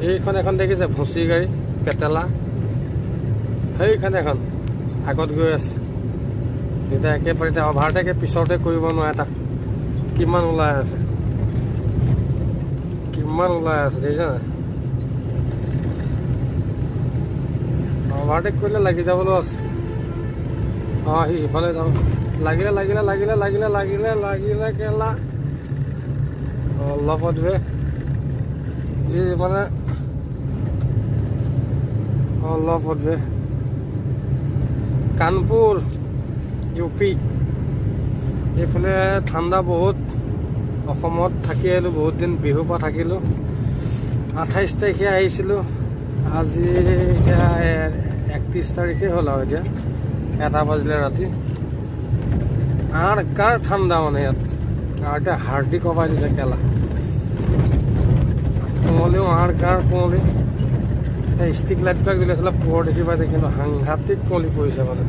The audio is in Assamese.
এইখন এখন দেখিছে ভুচি গাড়ী পেটেলা সেইখন এখন আগত গৈ আছে এতিয়া একেবাৰে এতিয়া অভাৰটেকে পিছতে কৰিব নোৱাৰে তাক কিমান ওলাই আছে দেখিছা নাই অভাৰটেক কৰিলে লাগি যাবলৈ আছে অঁ সি সিফালে যাব লাগিলে কেলা অলপত বে এই মানে অলপত বে কানপুৰ ইউপি এইফালে ঠাণ্ডা বহুত অসমত থাকি আহিলোঁ বহুত দিন বিহুৰ পৰা থাকিলোঁ 28 তাৰিখে আহিছিলোঁ আজি এতিয়া 31 তাৰিখে হ'ল আৰু এতিয়া 1 বাজিলে ৰাতি আৰু কাৰ ঠাণ্ডা মানে ইয়াত আৰু এতিয়া হাৰ্ডি কমাই দিছে কেলা কুঁৱলীও কাৰ কুঁৱলী ষ্ট্ৰিক লাইটবিলাক জ্বলি আছিলে পোহৰ দেখি পাইছে কিন্তু সাংঘাতিক কুঁৱলী পৰিছে মানে